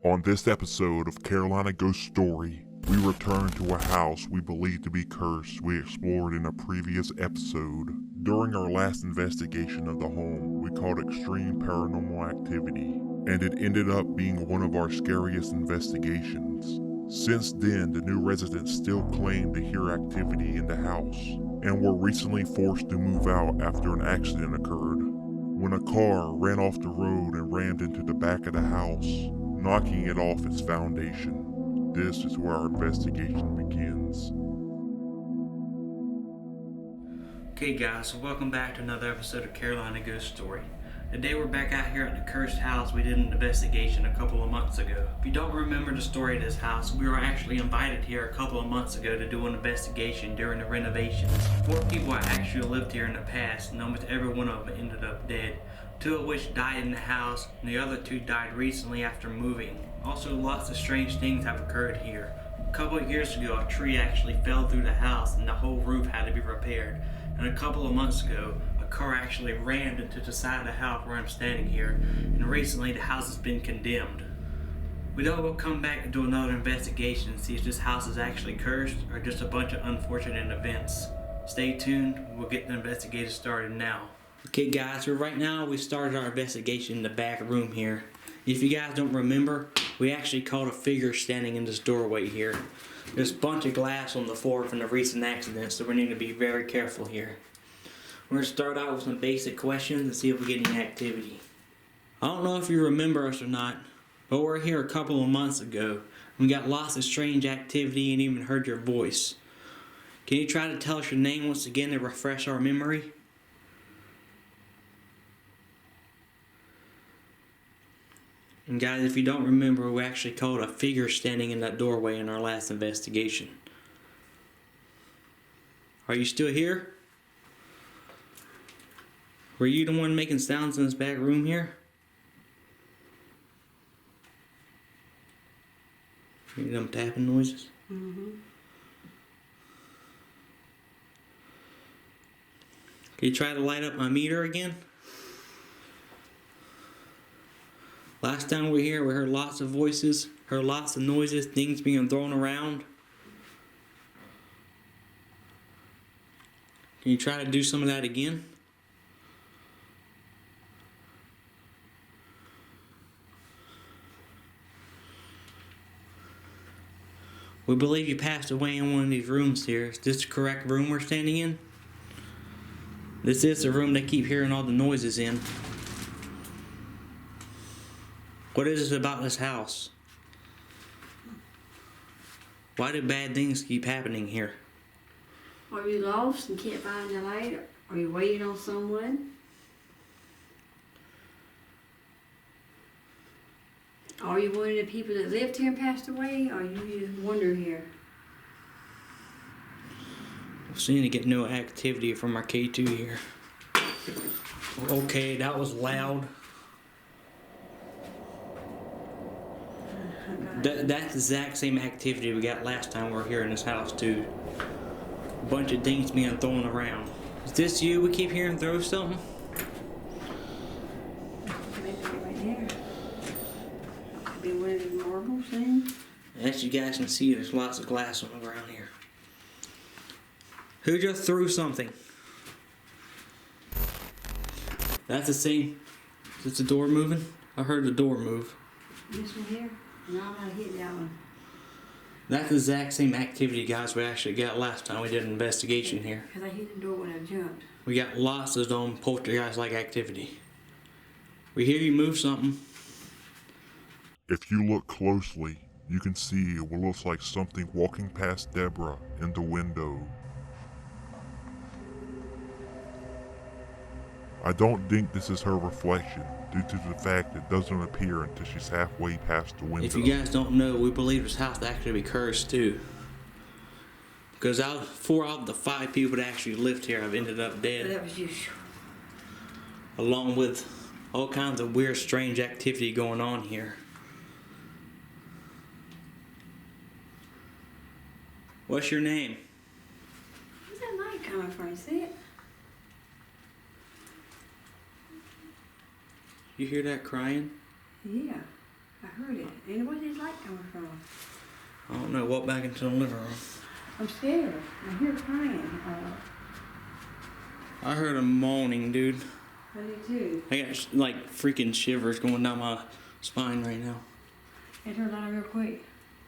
On this episode of Carolina Ghost Story, we return to a house we believe to be cursed we explored in a previous episode. During our last investigation of the home, we called extreme paranormal activity, and it ended up being one of our scariest investigations. Since then, the new residents still claim to hear activity in the house, and were recently forced to move out after an accident occurred, when a car ran off the road and rammed into the back of the house, knocking it off its foundation. This is where our investigation begins. Okay guys, so welcome back to another episode of Carolina Ghost Story. Today we're back out here at the cursed house we did an investigation a couple of months ago. If you don't remember the story of this house, we were actually invited here a couple of months ago to do an investigation during the renovations. 4 people actually lived here in the past, and almost every one of them ended up dead. 2 of which died in the house, and the other 2 died recently after moving. Also, lots of strange things have occurred here. A couple of years ago, a tree actually fell through the house and the whole roof had to be repaired. And a couple of months ago, a car actually rammed into the side of the house where I'm standing here, and recently the house has been condemned. We thought we'll come back and do another investigation and see if this house is actually cursed or just a bunch of unfortunate events. Stay tuned, we'll get the investigation started now. Okay guys, so right now we started our investigation in the back room here. If you guys don't remember, we actually caught a figure standing in this doorway here. There's a bunch of glass on the floor from the recent accident, so we need to be very careful here. We're going to start out with some basic questions and see if we get any activity. I don't know if you remember us or not, but we were here a couple of months ago. We got lots of strange activity and even heard your voice. Can you try to tell us your name once again to refresh our memory? And guys, if you don't remember, we actually caught a figure standing in that doorway in our last investigation. Are you still here? Were you the one making sounds in this back room here? Hear them tapping noises? Mm-hmm. Can you try to light up my meter again? Last time we were here, we heard lots of voices, heard lots of noises, things being thrown around. Can you try to do some of that again? We believe you passed away in one of these rooms here. Is this the correct room we're standing in? This is the room they keep hearing all the noises in. What is it about this house? Why do bad things keep happening here? Are you lost and can't find the light? Are you waiting on someone? Are you one of the people that lived here and passed away? Or you just wander here? We're seeing to get no activity from our K2 here. Okay, that was loud. That's the exact same activity we got last time we were here in this house too. A bunch of things being thrown around. Is this you we keep hearing throw something? Maybe right here. Could be one of the marbles then. As you guys can see, there's lots of glass on the ground here. Who just threw something? That's the same. Is the door moving? I heard the door move. This one here? No, I'm gonna hit that one. That's the exact same activity, guys, we actually got last time we did an investigation here. Because I hit the door when I jumped. We got lots of poltergeist-like activity. We hear you move something. If you look closely, you can see what looks like something walking past Deborah in the window. I don't think this is her reflection, due to the fact it doesn't appear until she's halfway past the window. If you guys don't know, we believe this house to actually be cursed too. Because 4 out of the 5 people that actually lived here have ended up dead. That was you. Along with all kinds of weird, strange activity going on here. What's your name? Where's that light coming from? You see it? You hear that crying? Yeah. I heard it. And where's his light coming from? I don't know. Walk back into the living room. I'm scared. I hear crying. I heard a moaning, dude. I do too. I got like freaking shivers going down my spine right now. It turned on real quick.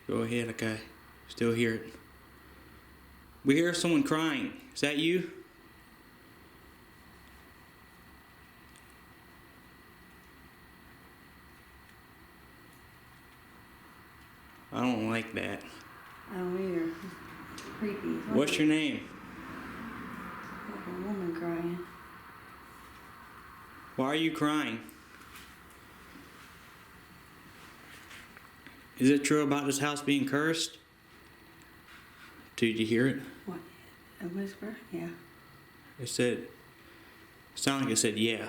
Go ahead, okay. Still hear it. We hear someone crying. Is that you? I don't like that. I don't either. It's creepy. What's your name? Like a woman crying. Why are you crying? Is it true about this house being cursed? Did you hear it? What? A whisper? Yeah. It sounded like it said yeah.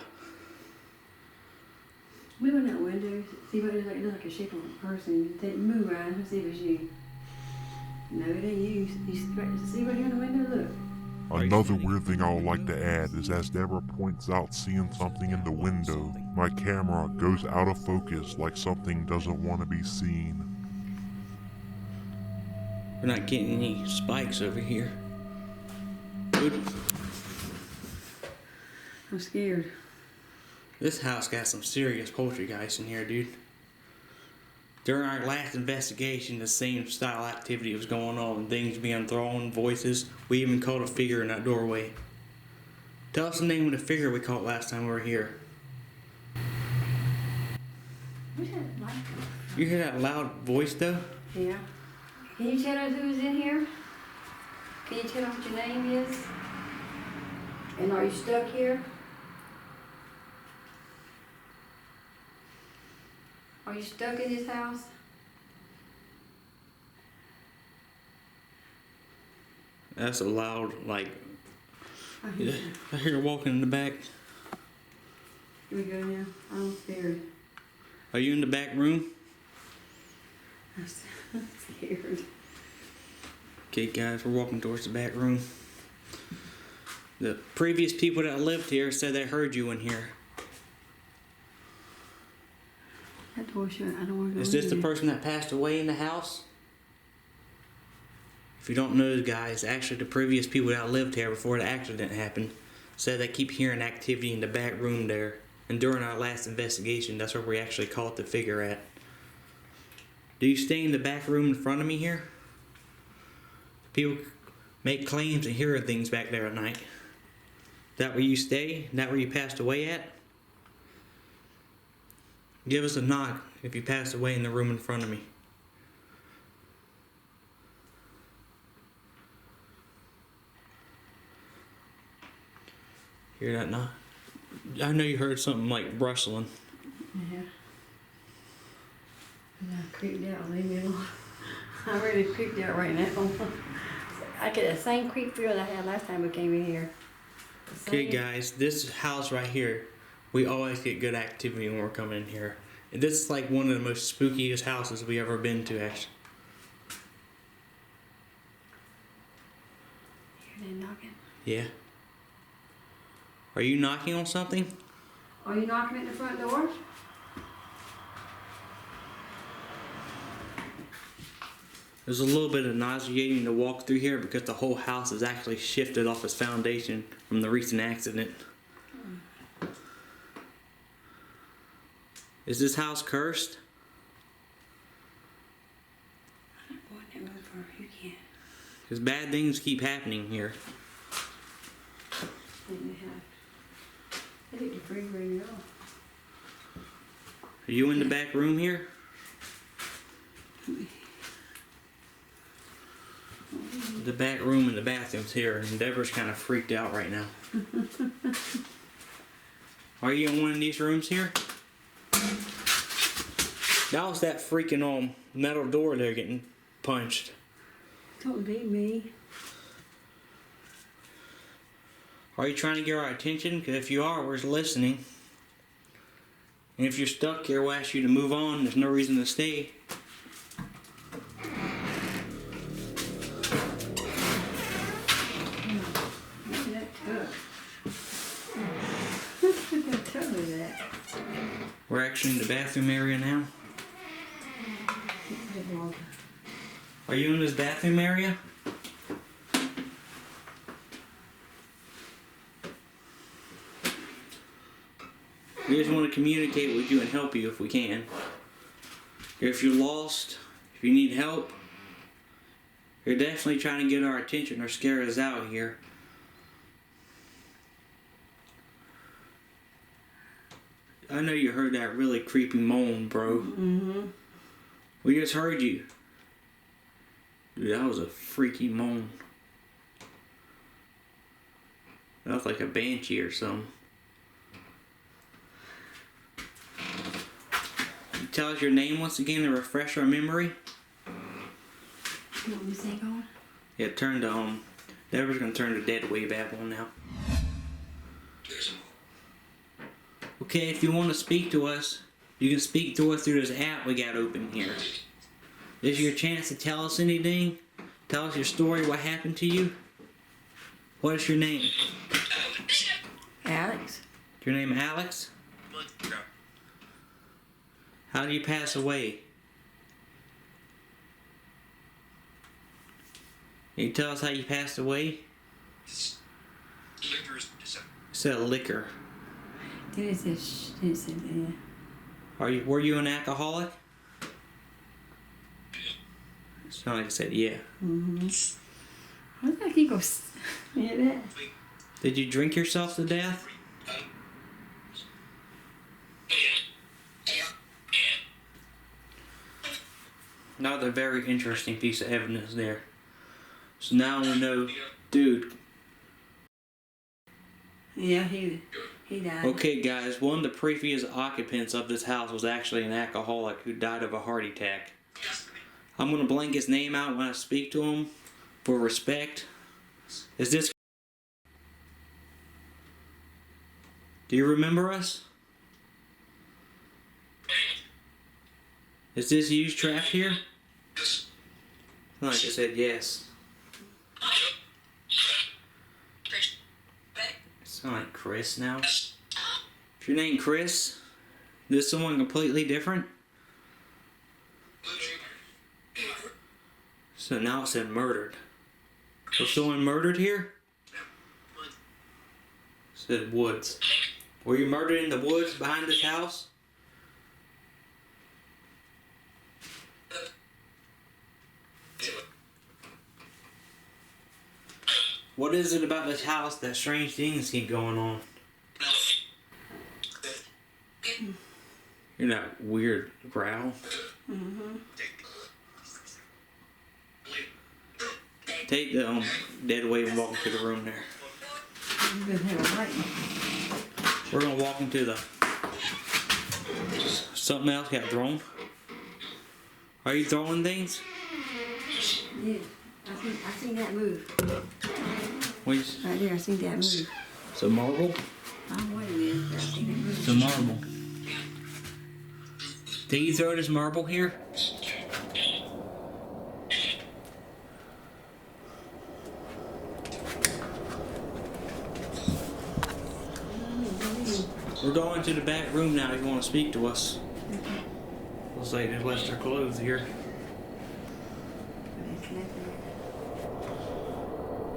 We went out window, see what it looked like. It looked like a shape of a person. It didn't move around. Let's see if it's you. No, it ain't you. You see right here in the window? Look. Another weird thing I would like to add is as Deborah points out seeing something in the window, my camera goes out of focus like something doesn't want to be seen. We're not getting any spikes over here. Dude, I'm scared. this house got some serious poltergeist in here, dude. During our last investigation, the same style activity was going on. Things being thrown, voices. We even caught a figure in that doorway. Tell us the name of the figure we caught last time we were here. Where's that light coming from? You hear that loud voice though? Yeah. Can you tell us who's in here? Can you tell us what your name is? And are you stuck here? Are you stuck in this house? That's a loud, like, I hear you. I hear her walking in the back. Here we go now. I'm scared. Are you in the back room? I'm scared. Okay, guys, we're walking towards the back room. The previous people that lived here said they heard you in here. That door shut. I don't want to go Is this in the there. person that passed away in the house? If you don't know, guys, actually the previous people that lived here before the accident happened said they keep hearing activity in the back room there. And during our last investigation, that's where we actually caught the figure at. Do you stay in the back room in front of me here? People make claims and hear things back there at night. That where you stay? That where you passed away at? Give us a knock if you passed away in the room in front of me. Hear that knock? I know you heard something like rustling. Yeah. I'm creeped out. Leave me alone. I'm really creeped out right now. I get the same creep feel that I had last time we came in here. The Okay, same- guys, this house right here, we always get good activity when we're coming in here. And this is like one of the most spookiest houses we ever been to, actually. Hear that knocking? Yeah. Are you knocking on something? Are you knocking at the front door? There's a little bit of nauseating to walk through here because the whole house is actually shifted off its foundation from the recent accident. Is this house cursed? I'm not going that room for you can't. Because bad things keep happening here. Let me have. I think the free ring off. Are you in the back room here? The back room and the bathroom's here, and Deborah's kind of freaked out right now. Are you in one of these rooms here? That was that freaking metal door there getting punched. Don't be me. Are you trying to get our attention? Because if you are, we're listening. And if you're stuck here, we'll ask you to move on. There's no reason to stay. Look at that tub. Look at that tub of that. We're actually in the bathroom area now. Are you in this bathroom area? We just want to communicate with you and help you if we can. If you're lost, if you need help, you're definitely trying to get our attention or scare us out here. I know you heard that really creepy moan, bro. Mm-hmm. We just heard you. Dude, that was a freaky moan. That was like a banshee or something. Tell us your name once again to refresh our memory. You want me to sing on? Yeah, turn to Deborah's gonna turn the dead wave app on now. Okay, if you want to speak to us, you can speak to us through this app we got open here. This is your chance to tell us anything. Tell us your story, what happened to you. What is your name? Alex. Your name Alex? How did you pass away? Can you tell us how you passed away? It said liquor. Then it says, yeah. Were you an alcoholic? It sounded like it said yeah. I think he goes, yeah, that. Did you drink yourself to death? Another very interesting piece of evidence there. So now we know, dude. Yeah, he died. Okay, guys, one of the previous occupants of this house was actually an alcoholic who died of a heart attack. I'm gonna blank his name out when I speak to him for respect. Is this? Do you remember us? Is this you trapped here? Like I said, yes. Sound like Chris now. Is your name Chris? Is this someone completely different? So now it said murdered. Was someone murdered here? It said woods. Were you murdered in the woods behind this house? What is it about this house that strange things keep going on? You're that weird growl. Take the dead wave and walk into the room there. We're gonna walk into the... Something else got thrown. Are you throwing things? Yeah, I seen that move. Wait. Right there, I seen that move. It's a marble? I don't know what it is, but I seen that move. It's a marble. Did you throw this marble here? We're going to the back room now if you want to speak to us. Looks like they left their clothes here.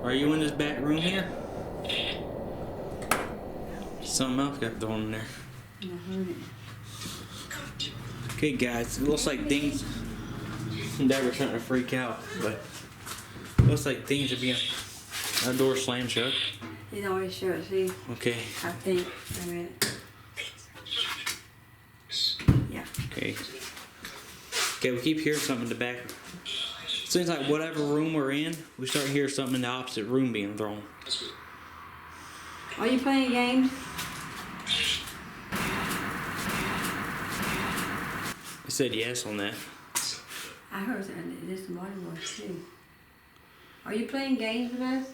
Are you in this back room here? Something else got thrown in there. I heard it. Okay guys, it looks like things... Dad was trying to freak out, but... It looks like things are being... That door slammed shut. It always shows, see? Okay. I think. I read it. Yeah. Okay. Okay, we keep hearing something in the back. Seems like whatever room we're in, we start hearing something in the opposite room being thrown. Are you playing games? It said yes on that. I heard that this morning was too. Are you playing games with us?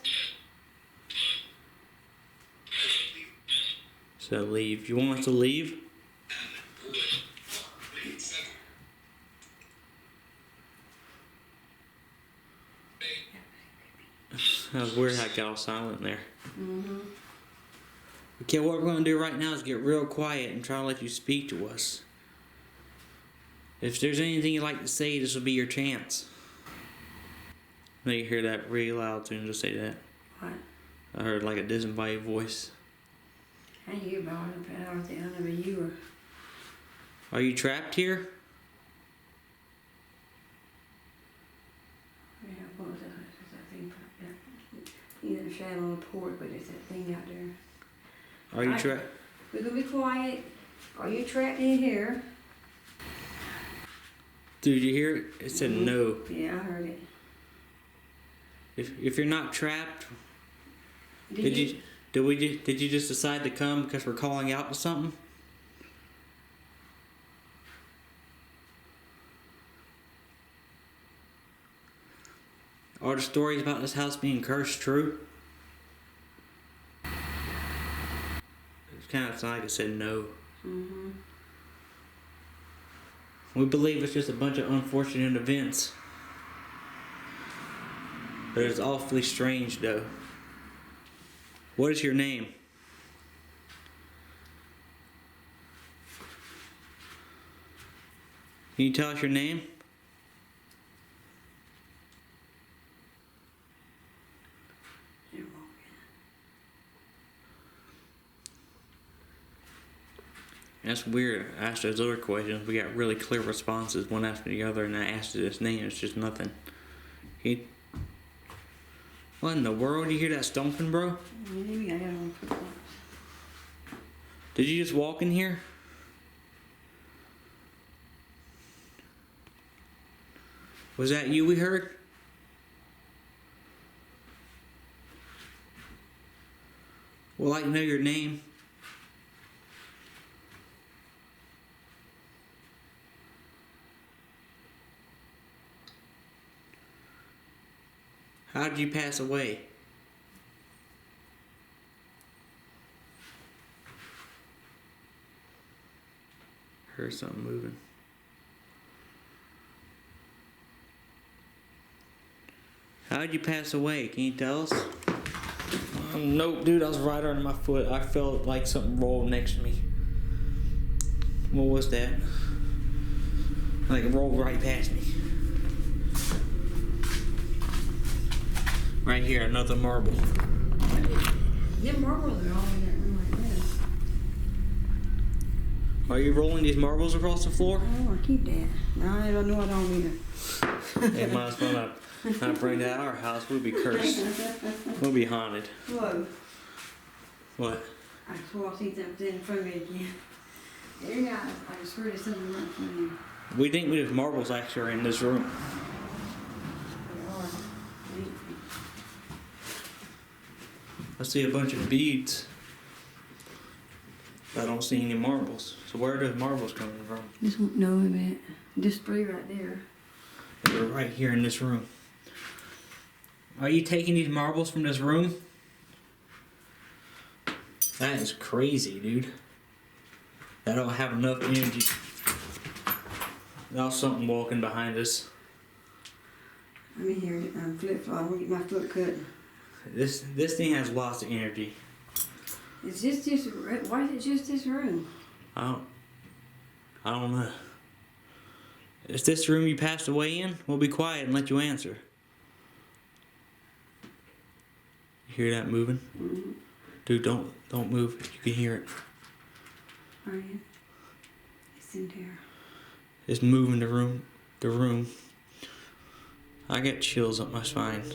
So leave. You want us to leave? That was weird how it got all silent there. Okay, what we're going to do right now is get real quiet and try to let you speak to us. If there's anything you'd like to say, this will be your chance. Now you hear that really loud as soon as I say that. What? I heard like a disembodied voice. I ain't hear about it, but I don't think I know you were. Are you trapped here? Yeah, what was that? What's that thing? Either a shadow on the porch, but it's that thing out there. Are you trapped? We're gonna be quiet. Are you trapped in here? Did you hear it? It said no. Yeah, I heard it. If you're not trapped, did you just decide to come because we're calling out to something? Are the stories about this house being cursed true? It kind of sounded like it said no. Mm-hmm. We believe it's just a bunch of unfortunate events. But it's awfully strange though. What is your name? Can you tell us your name? You're walking. That's weird. I asked those other questions. We got really clear responses one after the other, and I asked his name. It's just nothing. What in the world? You hear that stomping, bro? Maybe I got on flip-flops. Did you just walk in here? Was that you we heard? Well, I know your name. How did you pass away? Heard something moving. How did you pass away? Can you tell us? Nope, dude, I was right under my foot. I felt like something rolled next to me. What was that? Like it rolled right past me. Right here, another marble. Them marbles are all in that room like this. Are you rolling these marbles across the floor? I don't want to keep that. No, I don't know. I don't either. It might as well not bring that to our house. We'll be cursed. We'll be haunted. Whoa. What? I swore I see something in front of me again. There you go. I just heard there's something right in front of you. We think these marbles actually are in this room. They are. I see a bunch of beads. I don't see any marbles. So where are those marbles coming from? This one, no, a minute. This three right there. They're right here in this room. Are you taking these marbles from this room? That is crazy, dude. I don't have enough energy. Now something walking behind us. Let me hear it. I'm flip-flop. I'm going to get my foot cut. This thing has lots of energy. Is this just... Why is it just this room? I don't know. Is this room you passed away in? We'll be quiet and let you answer. You hear that moving? Mm-hmm. Dude, don't move. You can hear it. Ryan, it's in there. It's moving the room. I got chills up my spine. My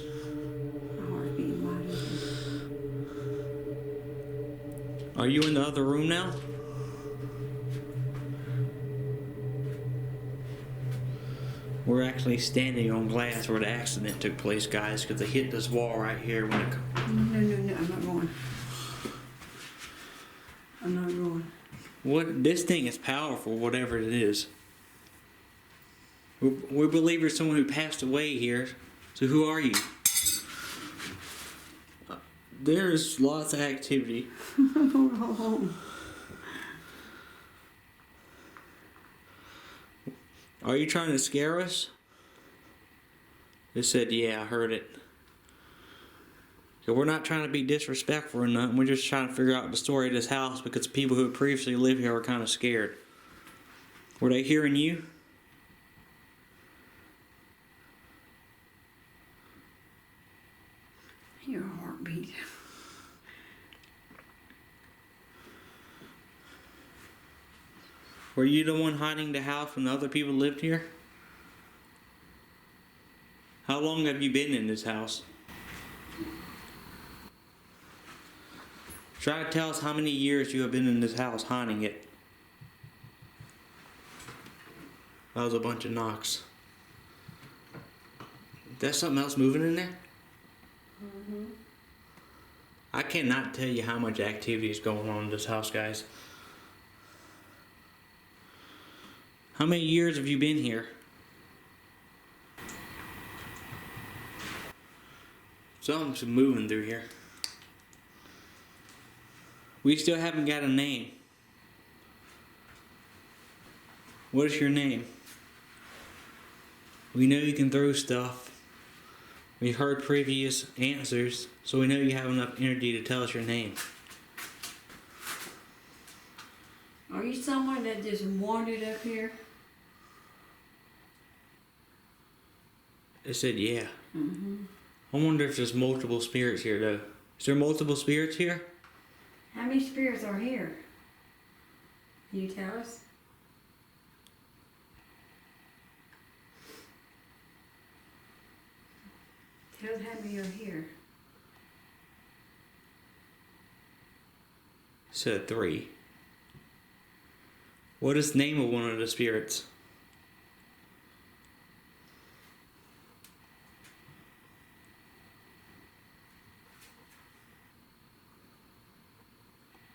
heart's beating wide open. Are you in the other room now? We're actually standing on glass where the accident took place, guys, because they hit this wall right here when it... No, I'm not going. I'm not going. What? This thing is powerful, whatever it is. We believe you're someone who passed away here. So who are you? There's lots of activity. I'm going home. Are you trying to scare us? It said, yeah, I heard it. So we're not trying to be disrespectful or nothing. We're just trying to figure out the story of this house because people who previously lived here were kind of scared. Were they hearing you? Your heartbeat. Were you the one hiding the house when other people lived here? How long have you been in this house? Try to tell us how many years you have been in this house hiding it. That was a bunch of knocks. There's something else moving in there? Mm-hmm. I cannot tell you how much activity is going on in this house, guys. How many years have you been here? Something's moving through here. We still haven't got a name. What is your name? We know you can throw stuff. We heard previous answers, so we know you have enough energy to tell us your name. Are you someone that just wandered up here? It said yeah. Mm-hmm. I wonder if there's multiple spirits here though. Is there multiple spirits here? How many spirits are here? Can you tell us? Tell us how many are here. It said 3. What is the name of one of the spirits?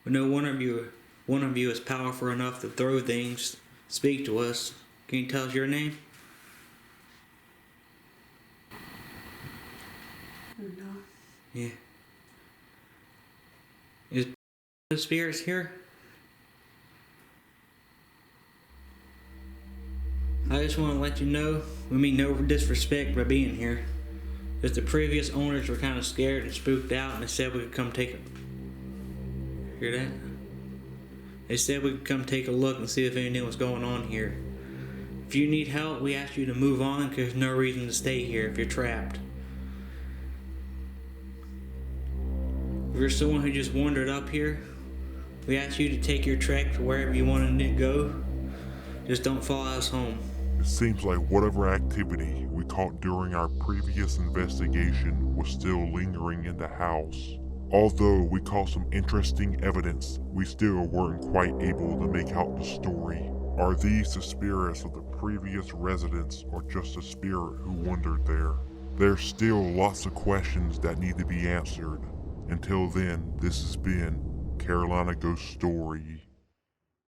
We know one of you is powerful enough to throw things, speak to us. Can you tell us your name? No. Yeah. Is the spirits here? I just want to let you know, we mean no disrespect by being here. Just the previous owners were kind of scared and spooked out, and they said we could come take a... Hear that? They said we could come take a look and see if anything was going on here. If you need help, we ask you to move on because there's no reason to stay here if you're trapped. If you're someone who just wandered up here, we ask you to take your trek to wherever you wanted to go. Just don't follow us home. It seems like whatever activity we caught during our previous investigation was still lingering in the house. Although we caught some interesting evidence, we still weren't quite able to make out the story. Are these the spirits of the previous residents or just a spirit who wandered there? There's still lots of questions that need to be answered. Until then, this has been Carolina Ghost Story.